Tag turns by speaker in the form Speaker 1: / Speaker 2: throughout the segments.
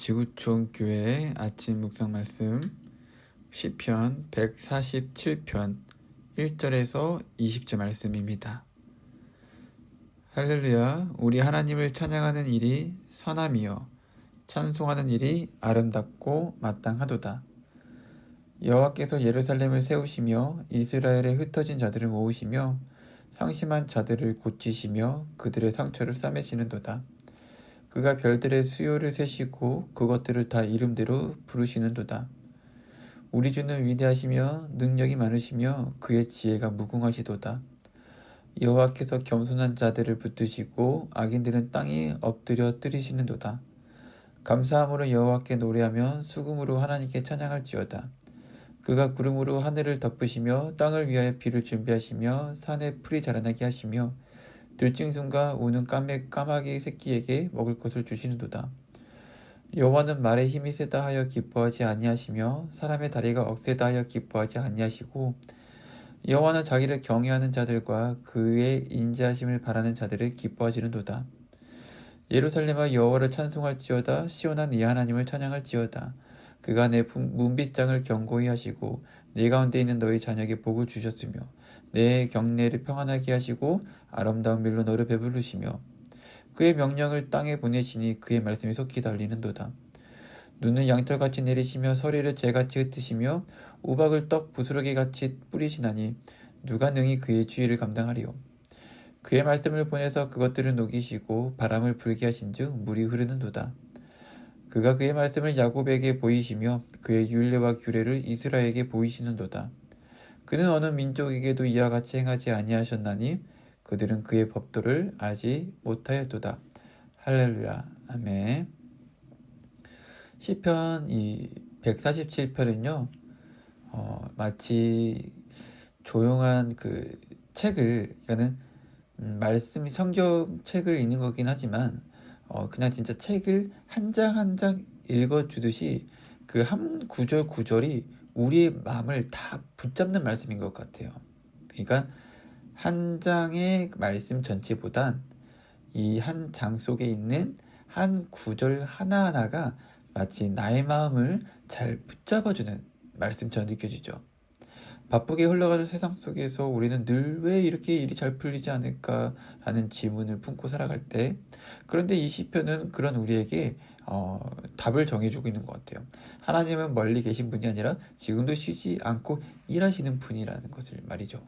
Speaker 1: 지구촌 교회 아침 묵상 말씀 시편 147편 1절에서 20절 말씀입니다. 할렐루야. 우리 하나님을 찬양하는 일이 선함이요 찬송하는 일이 아름답고 마땅하도다. 여호와께서 예루살렘을 세우시며 이스라엘에 흩어진 자들을 모으시며 상심한 자들을 고치시며 그들의 상처를 싸매시는도다. 그가 별들의 수요를 세시고 그것들을 다 이름대로 부르시는도다. 우리 주는 위대하시며 능력이 많으시며 그의 지혜가 무궁하시도다. 여호와께서 겸손한 자들을 붙드시고 악인들은 땅에 엎드려 뜨리시는도다. 감사함으로 여호와께 노래하며 수금으로 하나님께 찬양할지어다. 그가 구름으로 하늘을 덮으시며 땅을 위하여 비를 준비하시며 산에 풀이 자라나게 하시며 들짐승과 우는 까마귀 새끼에게 먹을 것을 주시는도다. 여호와는 말에 힘이 세다 하여 기뻐하지 아니하시며 사람의 다리가 억세다 하여 기뻐하지 아니하시고 여호와는 자기를 경외하는 자들과 그의 인자하심을 바라는 자들을 기뻐하시는도다. 예루살렘아 여호와를 찬송할지어다. 시온아 네 하나님을 찬양할지어다. 그가 내 문빗장을 견고히 하시고 네 가운데 있는 너희 자녀에게 복을 주셨으며 내 경내를 평안하게 하시고 아름다운 밀로 너를 배부르시며 그의 명령을 땅에 보내시니 그의 말씀이 속히 달리는도다. 눈은 양털같이 내리시며 서리를 재같이 흩으시며 우박을 떡 부스러기같이 뿌리시나니 누가 능히 그의 주의를 감당하리요. 그의 말씀을 보내서 그것들을 녹이시고 바람을 불게 하신즉 물이 흐르는도다. 그가 그의 말씀을 야곱에게 보이시며 그의 율례와 규례를 이스라엘에게 보이시는도다. 그는 어느 민족에게도 이와 같이 행하지 아니하셨나니 그들은 그의 법도를 알지 못하였도다. 할렐루야. 아멘. 시편 147편은요 마치 조용한 그 책을, 이거는 말씀이 성경책을 읽는 거긴 하지만 그냥 진짜 책을 한 장 한 장 읽어주듯이 그 한 구절 구절이 우리의 마음을 다 붙잡는 말씀인 것 같아요. 그러니까 한 장의 말씀 전체보단 이 한 장 속에 있는 한 구절 하나하나가 마치 나의 마음을 잘 붙잡아주는 말씀처럼 느껴지죠. 바쁘게 흘러가는 세상 속에서 우리는 늘 왜 이렇게 일이 잘 풀리지 않을까라는 질문을 품고 살아갈 때, 그런데 이 시편은 그런 우리에게 답을 정해주고 있는 것 같아요. 하나님은 멀리 계신 분이 아니라 지금도 쉬지 않고 일하시는 분이라는 것을 말이죠.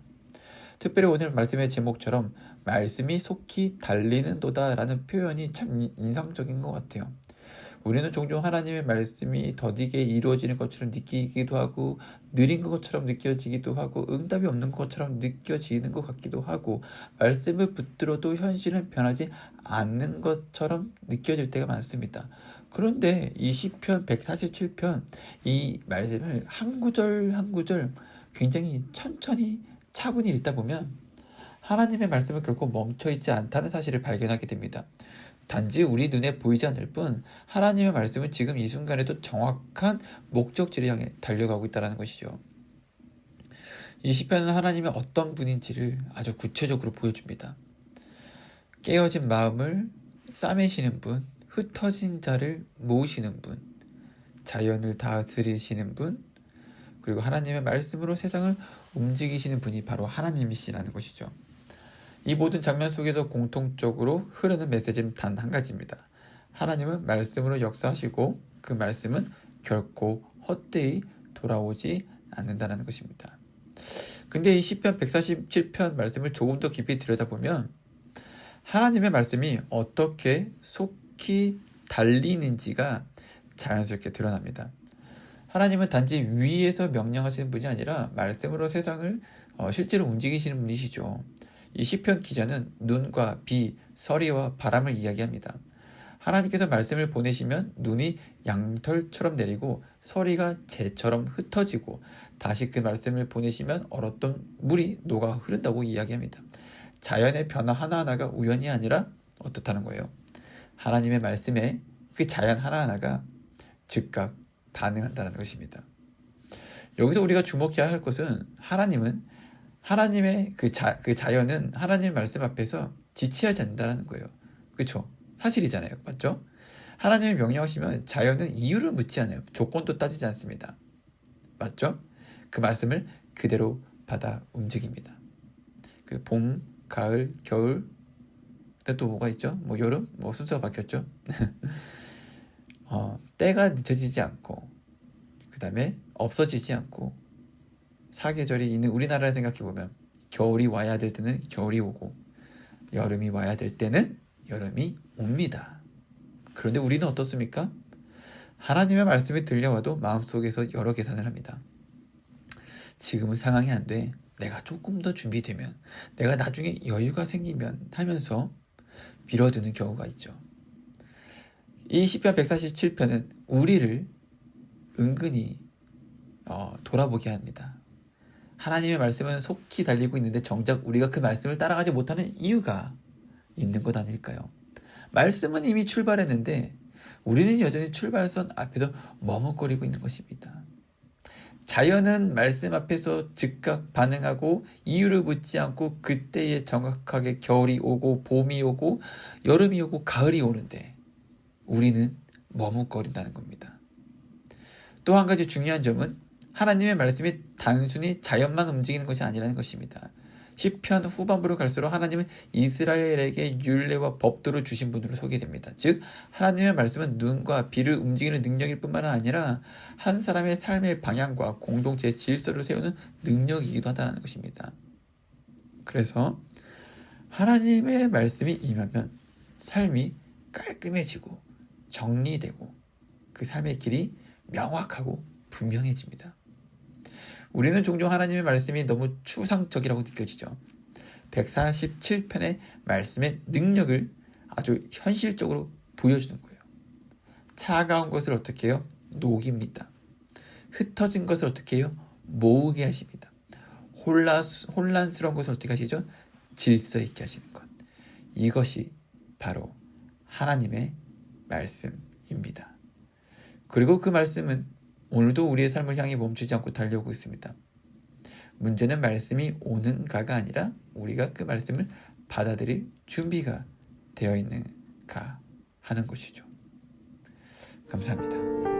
Speaker 1: 특별히 오늘 말씀의 제목처럼 말씀이 속히 달리는도다 라는 표현이 참 인상적인 것 같아요. 우리는 종종 하나님의 말씀이 더디게 이루어지는 것처럼 느끼기도 하고 느린 것처럼 느껴지기도 하고 응답이 없는 것처럼 느껴지는 것 같기도 하고 말씀을 붙들어도 현실은 변하지 않는 것처럼 느껴질 때가 많습니다. 그런데 이 시편 147편 이 말씀을 한 구절 한 구절 굉장히 천천히 차분히 읽다 보면 하나님의 말씀은 결코 멈춰있지 않다는 사실을 발견하게 됩니다. 단지 우리 눈에 보이지 않을 뿐 하나님의 말씀은 지금 이 순간에도 정확한 목적지를 향해 달려가고 있다는 것이죠. 이 시편은 하나님의 어떤 분인지를 아주 구체적으로 보여줍니다. 깨어진 마음을 싸매시는 분, 흩어진 자를 모으시는 분, 자연을 다스리시는 분, 그리고 하나님의 말씀으로 세상을 움직이시는 분이 바로 하나님이시라는 것이죠. 이 모든 장면 속에서 공통적으로 흐르는 메시지는 단 한 가지입니다. 하나님은 말씀으로 역사하시고 그 말씀은 결코 헛되이 돌아오지 않는다는 것입니다. 근데 이 시편 147편 말씀을 조금 더 깊이 들여다보면 하나님의 말씀이 어떻게 속히 달리는지가 자연스럽게 드러납니다. 하나님은 단지 위에서 명령하시는 분이 아니라 말씀으로 세상을 실제로 움직이시는 분이시죠. 이 시편 기자는 눈과 비, 서리와 바람을 이야기합니다. 하나님께서 말씀을 보내시면 눈이 양털처럼 내리고 서리가 재처럼 흩어지고 다시 그 말씀을 보내시면 얼었던 물이 녹아 흐른다고 이야기합니다. 자연의 변화 하나하나가 우연이 아니라 어떻다는 거예요? 하나님의 말씀에 그 자연 하나하나가 즉각 반응한다는 것입니다. 여기서 우리가 주목해야 할 것은 하나님의 그 자연은 하나님의 말씀 앞에서 지체하지 않는다는 거예요. 그렇죠? 사실이잖아요. 맞죠? 하나님이 명령하시면 자연은 이유를 묻지 않아요. 조건도 따지지 않습니다. 맞죠? 그 말씀을 그대로 받아 움직입니다. 그 봄, 가을, 겨울, 그때 또 뭐가 있죠? 뭐 여름? 뭐 순서가 바뀌었죠? 때가 늦춰지지 않고, 그 다음에 없어지지 않고, 사계절이 있는 우리나라를 생각해보면 겨울이 와야 될 때는 겨울이 오고 여름이 와야 될 때는 여름이 옵니다. 그런데 우리는 어떻습니까? 하나님의 말씀이 들려와도 마음속에서 여러 계산을 합니다. 지금은 상황이 안 돼. 내가 조금 더 준비되면, 내가 나중에 여유가 생기면 하면서 미뤄두는 경우가 있죠. 이 시편 147편은 우리를 은근히 돌아보게 합니다. 하나님의 말씀은 속히 달리고 있는데 정작 우리가 그 말씀을 따라가지 못하는 이유가 있는 것 아닐까요? 말씀은 이미 출발했는데 우리는 여전히 출발선 앞에서 머뭇거리고 있는 것입니다. 자연은 말씀 앞에서 즉각 반응하고 이유를 묻지 않고 그때에 정확하게 겨울이 오고 봄이 오고 여름이 오고 가을이 오는데 우리는 머뭇거린다는 겁니다. 또 한 가지 중요한 점은 하나님의 말씀이 단순히 자연만 움직이는 것이 아니라는 것입니다. 시편 후반부로 갈수록 하나님은 이스라엘에게 율례와 법도를 주신 분으로 소개됩니다. 즉 하나님의 말씀은 눈과 비를 움직이는 능력일 뿐만 아니라 한 사람의 삶의 방향과 공동체의 질서를 세우는 능력이기도 하다는 것입니다. 그래서 하나님의 말씀이 임하면 삶이 깔끔해지고 정리되고 그 삶의 길이 명확하고 분명해집니다. 우리는 종종 하나님의 말씀이 너무 추상적이라고 느껴지죠. 147편의 말씀의 능력을 아주 현실적으로 보여주는 거예요. 차가운 것을 어떻게 해요? 녹입니다. 흩어진 것을 어떻게 해요? 모으게 하십니다. 혼란스러운 것을 어떻게 하시죠? 질서 있게 하시는 것. 이것이 바로 하나님의 말씀입니다. 그리고 그 말씀은 오늘도 우리의 삶을 향해 멈추지 않고 달려오고 있습니다. 문제는 말씀이 오는가가 아니라 우리가 그 말씀을 받아들일 준비가 되어 있는가 하는 것이죠. 감사합니다.